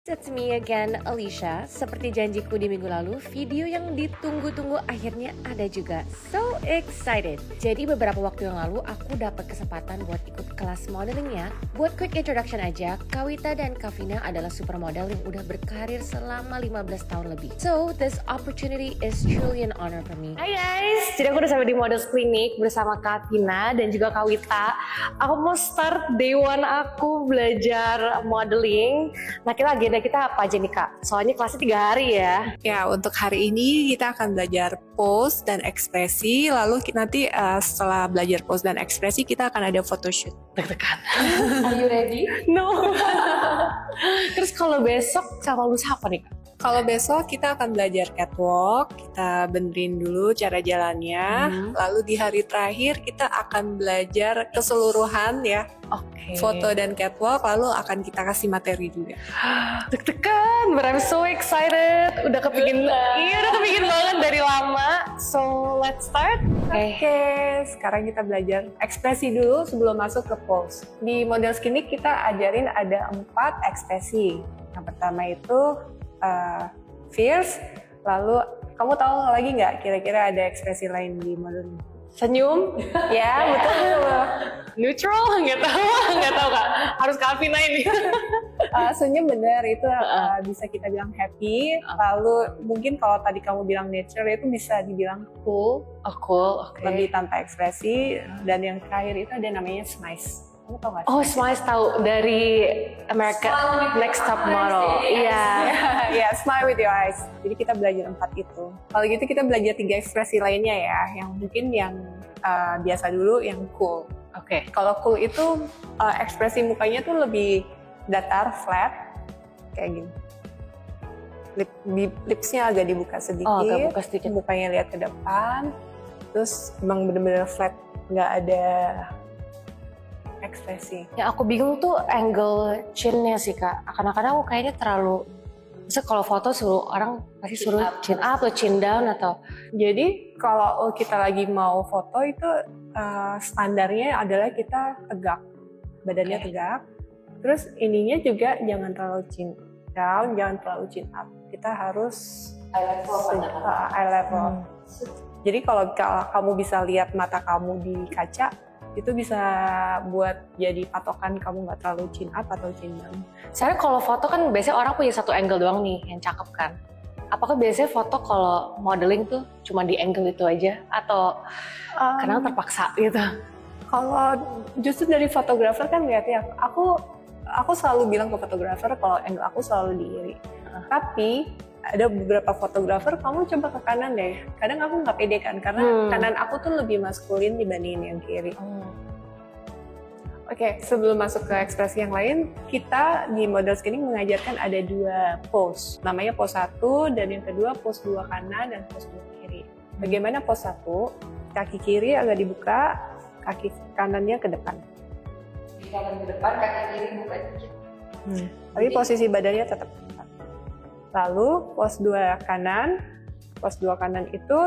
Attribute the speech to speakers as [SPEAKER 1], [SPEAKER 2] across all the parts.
[SPEAKER 1] It's me again, Alicia. Seperti janjiku di minggu lalu, video yang ditunggu-tunggu akhirnya ada juga. So excited! Jadi beberapa waktu yang lalu aku dapat kesempatan buat ikut kelas modelingnya. Buat quick introduction aja, Kawita dan Kavina adalah supermodel yang udah berkarir selama 15 tahun lebih. So this opportunity is truly an honor for me. Hai guys, jadi aku udah sampai di Models Clinic bersama Kavina dan juga Kawita. Aku mau start day one aku belajar modeling. Nah, kita apa aja nih Kak? Soalnya kelasnya 3 hari ya.
[SPEAKER 2] Ya, untuk hari ini kita akan belajar pose dan ekspresi. Lalu nanti setelah belajar pose dan ekspresi kita akan ada photoshoot.
[SPEAKER 1] Deg-degan. Are you ready?
[SPEAKER 2] No.
[SPEAKER 1] Terus kalau besok sama lusa apa nih Kak?
[SPEAKER 2] Kalau besok kita akan belajar catwalk, kita benerin dulu cara jalannya. Lalu di hari terakhir kita akan belajar keseluruhan ya.
[SPEAKER 1] Oke.
[SPEAKER 2] Foto dan catwalk, lalu akan kita kasih materi juga.
[SPEAKER 1] Deg-degan, but I'm so excited. Udah kepingin banget dari lama. So let's start.
[SPEAKER 2] Oke, sekarang kita belajar ekspresi dulu sebelum masuk ke pose. Di Models Clinic kita ajarin ada 4 ekspresi. Yang pertama itu fierce, lalu kamu tahu lagi nggak kira-kira ada ekspresi lain di modeling?
[SPEAKER 1] Senyum.
[SPEAKER 2] Ya, betul.
[SPEAKER 1] Neutral? Nggak tahu Kak. Harus Kavina ini.
[SPEAKER 2] Senyum bener, itu bisa kita bilang happy. Lalu mungkin kalau tadi kamu bilang natural itu bisa dibilang cool.
[SPEAKER 1] Oh cool, oke.
[SPEAKER 2] Lebih tanpa ekspresi. Dan yang terakhir itu ada namanya smize. Kamu tahu nggak?
[SPEAKER 1] Oh, Smiles tahu dari America Next Top Model. Iya.
[SPEAKER 2] Ya, smile with your eyes. Jadi kita belajar 4 itu. Kalau gitu kita belajar 3 ekspresi lainnya ya. Yang mungkin yang biasa dulu, yang cool.
[SPEAKER 1] Oke.
[SPEAKER 2] Kalau cool itu ekspresi mukanya tuh lebih datar, flat, kayak gini. Lipsnya agak dibuka sedikit.
[SPEAKER 1] Oh, agak buka sedikit.
[SPEAKER 2] Mukanya lihat ke depan. Terus emang bener-bener flat, nggak ada ekspresi.
[SPEAKER 1] Yang aku bingung tuh angle chin-nya sih Kak. Kadang-kadang aku kayaknya terlalu, misalnya kalau foto orang pasti suruh chin up atau chin down atau.
[SPEAKER 2] Jadi kalau kita lagi mau foto itu standarnya adalah kita tegak, badannya tegak. Terus ininya juga jangan terlalu chin down, jangan terlalu chin up. Kita harus eye level. Jadi kalau kamu bisa lihat mata kamu di kaca, itu bisa buat jadi patokan kamu nggak terlalu chin up atau chin down.
[SPEAKER 1] Soalnya kalau foto kan biasanya orang punya satu angle doang nih yang cakep kan. Apakah biasanya foto kalau modeling tuh cuma di angle itu aja atau karena terpaksa gitu?
[SPEAKER 2] Kalau justru dari fotografer kan ngeliatnya, aku selalu bilang ke fotografer kalau angle aku selalu di kiri. Tapi ada beberapa fotografer, kamu coba ke kanan deh. Kadang aku nggak pede kan, karena kanan aku tuh lebih maskulin dibandingin yang kiri. Oke, sebelum masuk ke ekspresi yang lain, kita di Models Clinic mengajarkan ada 2 pose. Namanya pose 1 dan yang kedua pose 2 kanan dan pose 2 kiri. Bagaimana pose 1? Kaki kiri agak dibuka, kaki kanannya ke depan.
[SPEAKER 1] Kanan ke depan, kaki kiri buka dikit.
[SPEAKER 2] Tapi posisi badannya tetap ke depan. Lalu pose 2 kanan. Pose 2 kanan itu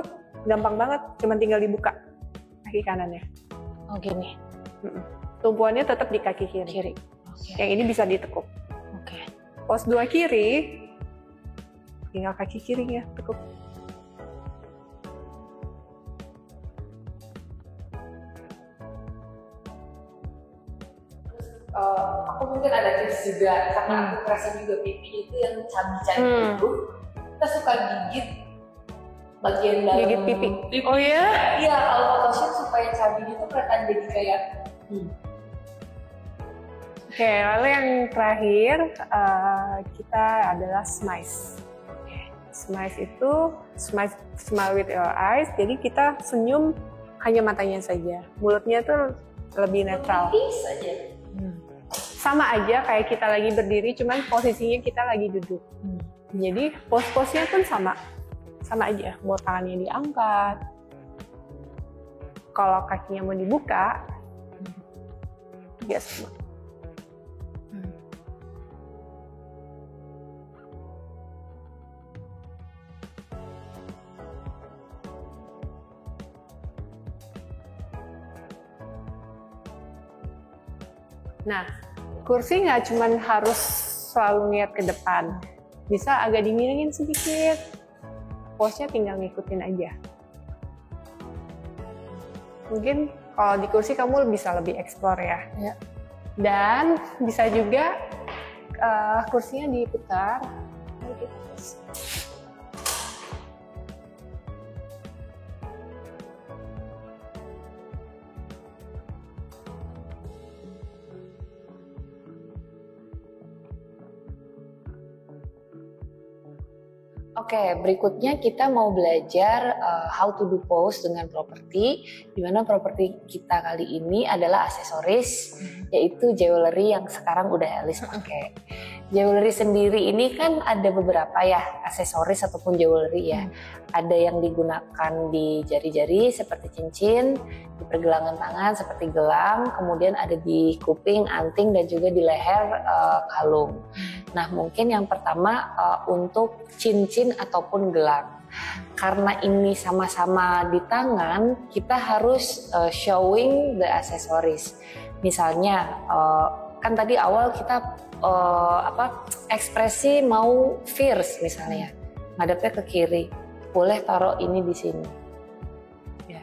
[SPEAKER 2] gampang banget, cuma tinggal dibuka kaki kanannya.
[SPEAKER 1] Oh gini.
[SPEAKER 2] Tumpuannya tetap di kaki kiri.
[SPEAKER 1] Okay.
[SPEAKER 2] Yang ini bisa ditekuk.
[SPEAKER 1] Oke.
[SPEAKER 2] Pose 2 kiri, tinggal kaki kirinya tekuk.
[SPEAKER 3] Aku mungkin ada tips juga, karena aku kerasa juga pipi itu yang cabi-cabi itu, kita suka gigit bagian dalam
[SPEAKER 2] Gigit pipi.
[SPEAKER 1] Oh ya?
[SPEAKER 3] Iya, kalau photoshoot supaya cabi itu kelihatan jadi kayak
[SPEAKER 2] Oke, lalu yang terakhir kita adalah smize. Smize itu smile with your eyes. Jadi kita senyum hanya matanya saja, mulutnya tuh lebih netral.
[SPEAKER 3] tipis aja.
[SPEAKER 2] Sama aja kayak kita lagi berdiri, cuman posisinya kita lagi duduk. Jadi pose-posenya pun sama aja. Mau tangannya diangkat, kalau kakinya mau dibuka, ya sama. Nah, kursi nggak cuma harus selalu lihat ke depan. Bisa agak dimiringin sedikit. Pose-nya tinggal ngikutin aja. Mungkin kalau di kursi kamu bisa lebih explore ya.
[SPEAKER 3] Ya.
[SPEAKER 2] Dan bisa juga kursinya diputar.
[SPEAKER 3] Oke, berikutnya kita mau belajar how to do pose dengan properti, di mana properti kita kali ini adalah aksesoris, yaitu jewelry yang sekarang udah Alice pakai. Jewelry sendiri ini kan ada beberapa ya, aksesoris ataupun jewelry ya. Ada yang digunakan di jari-jari seperti cincin, di pergelangan tangan seperti gelang, kemudian ada di kuping, anting, dan juga di leher kalung. Nah, mungkin yang pertama untuk cincin ataupun gelang. Karena ini sama-sama di tangan, kita harus showing the accessories. Misalnya, kan tadi awal kita ekspresi mau fierce misalnya, ngadepnya ke kiri, boleh taruh ini di sini. Ya.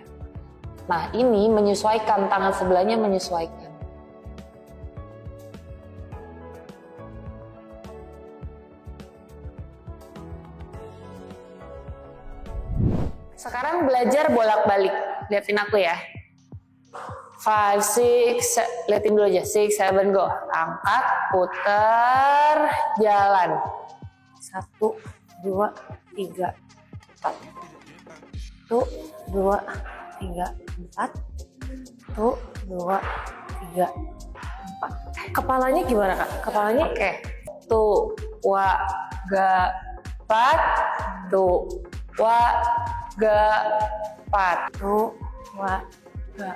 [SPEAKER 3] Nah, ini menyesuaikan, tangan sebelahnya menyesuaikan. Sekarang belajar bolak-balik. Liatin aku ya. 5, 6, liatin dulu aja. 6, 7, go. Angkat, putar, jalan. 1, 2, 3, 4. 1, 2, 3, 4. 1, 2, 3, 4. Kepalanya gimana, Kak? Kepalanya oke. Tuh, wa, ga, 4. Tuh, wa, ga, 4. Tuh, wa, ga,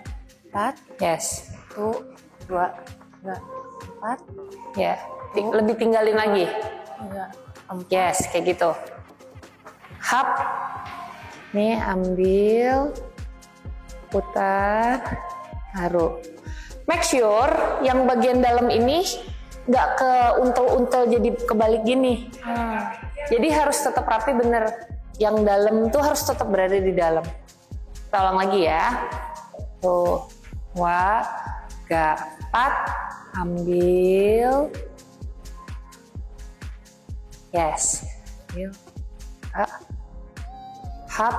[SPEAKER 3] 4. Yes. 1, 2, 3, 4. Ya. Lebih tinggalin lagi. 3, 4. Yes, kayak gitu. Hap. Nih, ambil. Putar. Taruh. Make sure yang bagian dalam ini nggak ke untel-untel jadi kebalik gini. Jadi harus tetap rapi bener. Yang dalam tuh harus tetap berada di dalam. Kita ulang lagi ya. Tuh. Wa, ga, 4, ambil, yes, ambil, hap,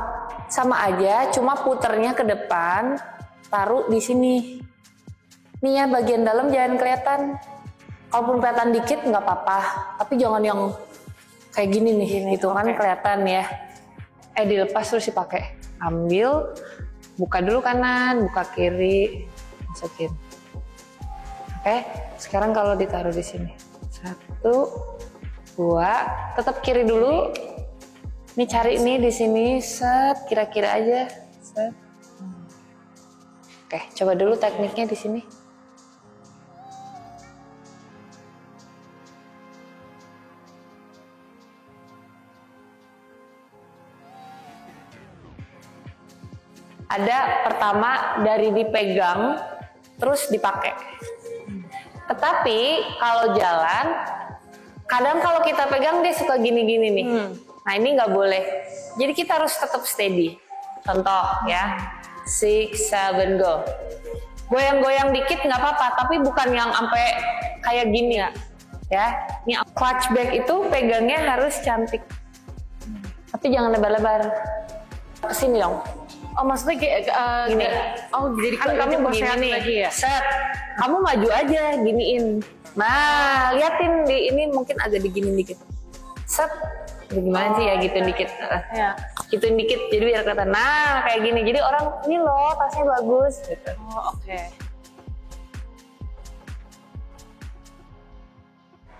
[SPEAKER 3] sama aja, cuma puternya ke depan, taruh di sini. Nih ya, bagian dalam jangan kelihatan. Kalaupun kelihatan dikit nggak apa-apa, tapi jangan yang kayak gini nih, itu kan kelihatan ya. Dilepas terus dipakai. Ambil. Buka dulu kanan, buka kiri, masukin. Oke, sekarang kalau ditaruh di sini. 1, 2, tetap kiri dulu. Ini cari nih di sini, set, kira-kira aja, set. Oke, coba dulu tekniknya di sini. Ada pertama dari dipegang terus dipakai. Tetapi kalau jalan, kadang kalau kita pegang dia suka gini-gini nih. Nah ini nggak boleh. Jadi kita harus tetap steady. Contoh ya, 6, 7, go. Goyang-goyang dikit nggak apa-apa, tapi bukan yang sampai kayak gini ya. Ya, ini clutch bag itu pegangnya harus cantik. Tapi jangan lebar-lebar. Kesini dong.
[SPEAKER 1] Oh maksudnya kayak
[SPEAKER 3] gini.
[SPEAKER 1] Oh jadi
[SPEAKER 3] Kan kamu begini nih,
[SPEAKER 1] ya?
[SPEAKER 3] set. Kamu maju aja, giniin. Nah, liatin di ini mungkin agak diginin dikit. Set. Gimana sih ya gitu dikit.
[SPEAKER 1] Ya.
[SPEAKER 3] Gituin dikit jadi biar kelihatan. Nah, kayak gini. Jadi orang ini loh tasnya bagus gitu.
[SPEAKER 1] Oh oke.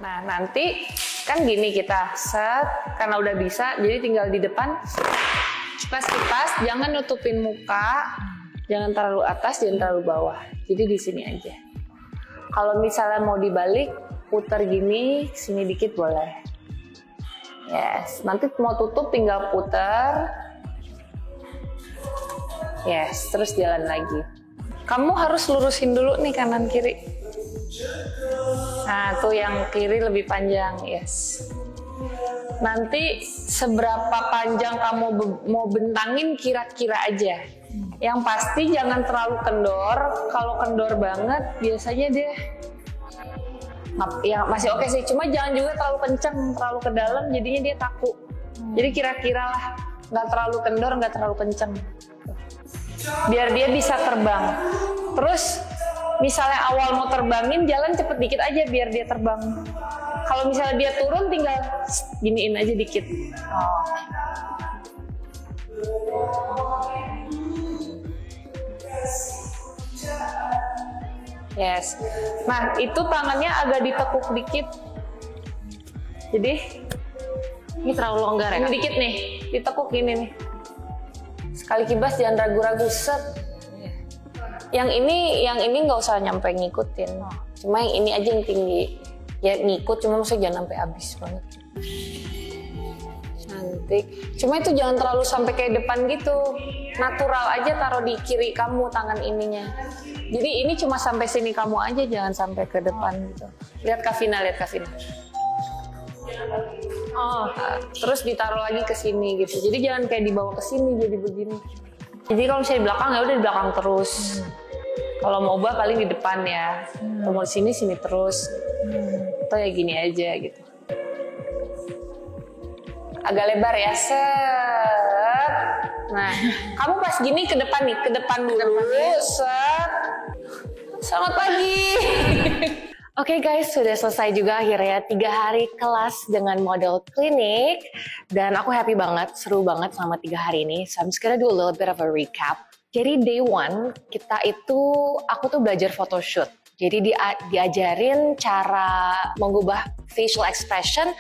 [SPEAKER 3] Nah, nanti kan gini kita set karena udah bisa jadi tinggal di depan kipas-kipas, jangan nutupin muka, jangan terlalu atas, jangan terlalu bawah. Jadi di sini aja. Kalau misalnya mau dibalik, putar gini, sini dikit boleh. Yes, nanti mau tutup tinggal putar. Yes, terus jalan lagi. Kamu harus lurusin dulu nih kanan kiri. Nah, tuh yang kiri lebih panjang, yes. Nanti seberapa panjang kamu mau bentangin kira-kira aja. Yang pasti jangan terlalu kendor. Kalau kendor banget biasanya dia ya masih oke sih. Cuma jangan juga terlalu kenceng, terlalu ke dalam jadinya dia kaku. Jadi kira-kira lah, nggak terlalu kendor, nggak terlalu kenceng. Biar dia bisa terbang. Terus misalnya awal mau terbangin, jalan cepet dikit aja biar dia terbang. Kalau misalnya dia turun, tinggal giniin aja dikit. Yes. Nah, itu tangannya agak ditekuk dikit. Jadi
[SPEAKER 1] Ini terlalu longgar ya?
[SPEAKER 3] ini dikit nih, ditekuk ini nih. Sekali kibas jangan ragu-ragu, set. Yang ini nggak usah nyampe ngikutin. Cuma yang ini aja yang tinggi. Ya ngikut, cuma maksudnya jangan sampai habis banget. Cantik. Cuma itu jangan terlalu sampai kayak depan gitu. Natural aja, taruh di kiri kamu tangan ininya. Jadi ini cuma sampai sini kamu aja, jangan sampai ke depan gitu. Lihat Kavina. Terus ditaruh lagi ke sini gitu. Jadi jangan kayak dibawa ke sini jadi begini. Jadi kalau misalnya di belakang ya udah di belakang terus. Kalau mau ubah paling di depan ya. Kalau mau di sini terus. Atau ya gini aja gitu. Agak lebar ya, set. Nah, kamu pas gini ke depan nih, ke depan dulu, set. Selamat pagi.
[SPEAKER 1] Oke guys, sudah selesai juga akhirnya 3 hari kelas dengan model klinik. Dan aku happy banget, seru banget selama 3 hari ini. So I'm just gonna do a little bit of a recap. Jadi day 1, aku tuh belajar photoshoot. Jadi diajarin cara mengubah facial expression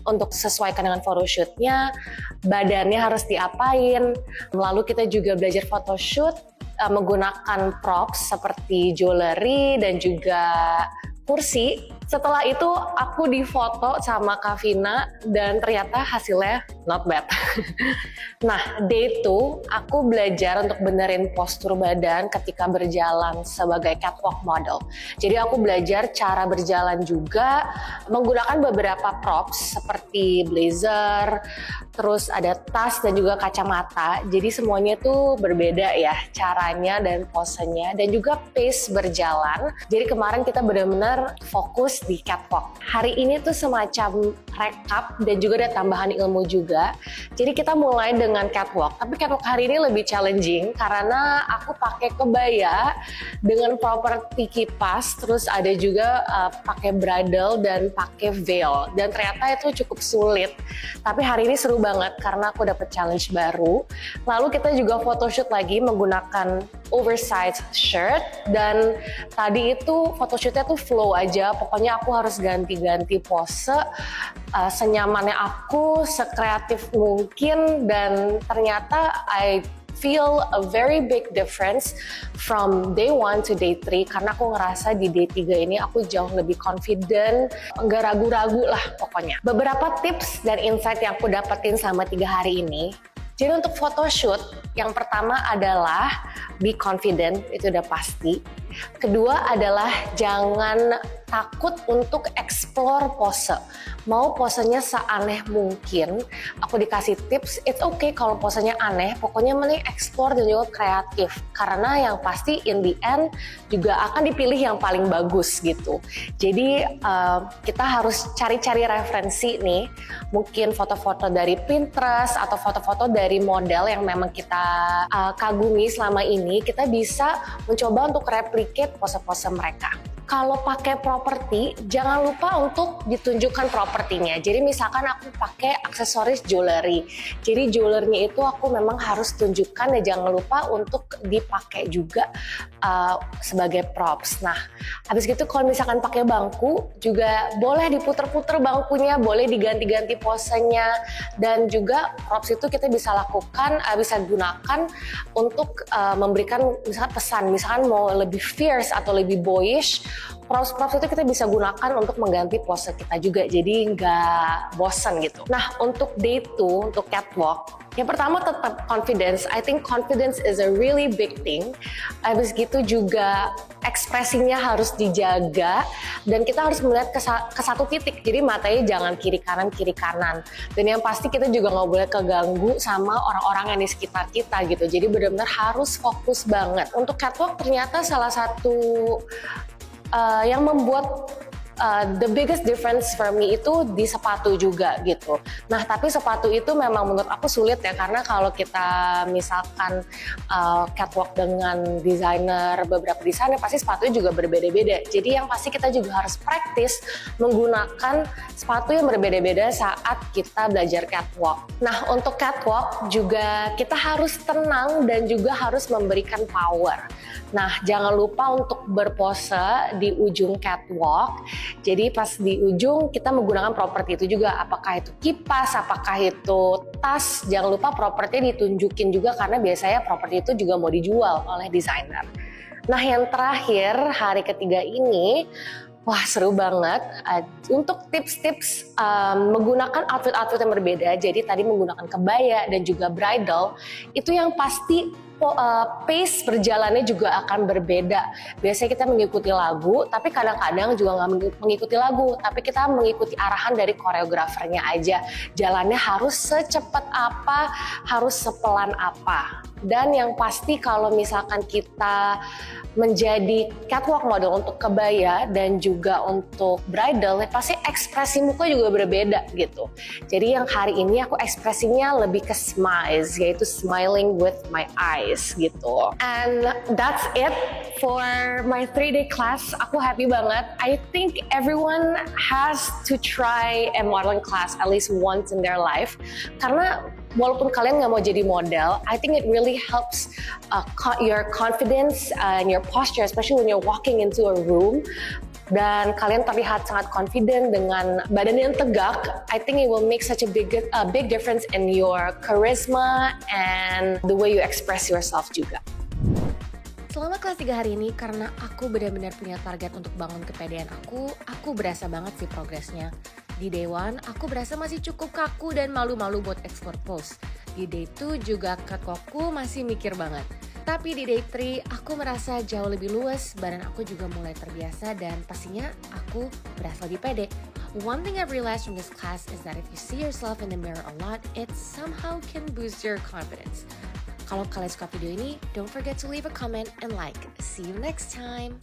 [SPEAKER 1] untuk sesuaikan dengan photoshootnya, badannya harus diapain. Lalu kita juga belajar photoshoot menggunakan props seperti jewelry dan juga kursi. Setelah itu aku difoto sama Kavina dan ternyata hasilnya not bad. Nah, day 2 aku belajar untuk benerin postur badan ketika berjalan sebagai catwalk model. Jadi aku belajar cara berjalan juga menggunakan beberapa props seperti blazer, terus ada tas dan juga kacamata. Jadi semuanya tuh berbeda ya caranya dan posenya dan juga pace berjalan. Jadi kemarin kita benar-benar fokus di catwalk. Hari ini tuh semacam recap dan juga ada tambahan ilmu juga. Jadi kita mulai dengan catwalk. Tapi catwalk hari ini lebih challenging karena aku pakai kebaya dengan properti kipas, terus ada juga pakai bridle dan pakai veil. Dan ternyata itu cukup sulit. Tapi hari ini seru banget karena aku dapat challenge baru. Lalu kita juga photoshoot lagi menggunakan oversized shirt dan tadi itu photoshootnya tuh flow aja. Pokoknya aku harus ganti-ganti pose senyamannya aku, sekreatif mungkin, dan ternyata I feel a very big difference from day 1 to day 3 karena aku ngerasa di day 3 ini aku jauh lebih confident, nggak ragu-ragu lah pokoknya. Beberapa tips dan insight yang aku dapetin selama 3 hari ini. Jadi untuk photoshoot, yang pertama adalah be confident, itu udah pasti. Kedua adalah jangan takut untuk explore pose. Mau posenya seaneh mungkin, aku dikasih tips, it's okay kalau posenya aneh, pokoknya mending explore dan juga kreatif. Karena yang pasti in the end juga akan dipilih yang paling bagus gitu. Jadi kita harus cari-cari referensi nih, mungkin foto-foto dari Pinterest atau foto-foto dari model yang memang kita kagumi selama ini, kita bisa mencoba untuk replicate pose-pose mereka. Kalau pakai properti, jangan lupa untuk ditunjukkan propertinya. Jadi misalkan aku pakai aksesoris jewelry. Jadi jewelry itu aku memang harus tunjukkan dan jangan lupa untuk dipakai juga sebagai props. Nah, habis gitu kalau misalkan pakai bangku, juga boleh diputer-puter bangkunya, boleh diganti-ganti posenya. Dan juga props itu kita bisa lakukan, bisa gunakan untuk memberikan misalkan pesan. Misalkan mau lebih fierce atau lebih boyish, Props-props itu kita bisa gunakan untuk mengganti pose kita juga, jadi nggak bosan gitu. Nah, untuk day 2, untuk catwalk, yang pertama tetap confidence. I think confidence is a really big thing. Habis gitu juga ekspresinya harus dijaga dan kita harus melihat ke satu titik. Jadi matanya jangan kiri kanan. Dan yang pasti kita juga nggak boleh keganggu sama orang-orang yang di sekitar kita gitu. Jadi benar-benar harus fokus banget. Untuk catwalk ternyata salah satu yang membuat the biggest difference for me itu di sepatu juga gitu. Nah, tapi sepatu itu memang menurut aku sulit ya, karena kalau kita misalkan catwalk dengan beberapa desainer, pasti sepatunya juga berbeda-beda. Jadi yang pasti kita juga harus praktis menggunakan sepatu yang berbeda-beda saat kita belajar catwalk. Nah, untuk catwalk juga kita harus tenang dan juga harus memberikan power. Nah, jangan lupa untuk berpose di ujung catwalk. Jadi pas di ujung kita menggunakan properti itu juga, apakah itu kipas, apakah itu tas. Jangan lupa propertinya ditunjukin juga, karena biasanya properti itu juga mau dijual oleh desainer. Nah, yang terakhir, hari ketiga ini, wah seru banget. Untuk tips-tips menggunakan outfit-outfit yang berbeda, jadi tadi menggunakan kebaya dan juga bridal, itu yang pasti pace berjalannya juga akan berbeda. Biasanya kita mengikuti lagu, tapi kadang-kadang juga nggak mengikuti lagu, tapi kita mengikuti arahan dari koreografernya aja. Jalannya harus secepat apa, harus sepelan apa. Dan yang pasti kalau misalkan kita menjadi catwalk model untuk kebaya dan juga untuk bridal, pasti ekspresi muka juga berbeda gitu. Jadi yang hari ini aku ekspresinya lebih ke smiles, yaitu smiling with my eyes gitu. And that's it for my 3-day class. Aku happy banget. I think everyone has to try a modeling class at least once in their life. Karena walaupun kalian nggak mau jadi model, I think it really helps your confidence and your posture, especially when you're walking into a room. Dan kalian terlihat sangat confident dengan badan yang tegak. I think it will make such a big difference in your charisma and the way you express yourself juga.
[SPEAKER 4] Selama kelas 3 hari ini, karena aku benar-benar punya target untuk bangun kepedean aku berasa banget sih progresnya. Di day 1, aku berasa masih cukup kaku dan malu-malu buat explore pose. Di day 2 juga catwalkku masih mikir banget. Tapi di day 3, aku merasa jauh lebih luas, badan aku juga mulai terbiasa dan pastinya aku berasa lebih pede. One thing I've realized from this class is that if you see yourself in the mirror a lot, it somehow can boost your confidence. Kalau kalian suka video ini, don't forget to leave a comment and like. See you next time!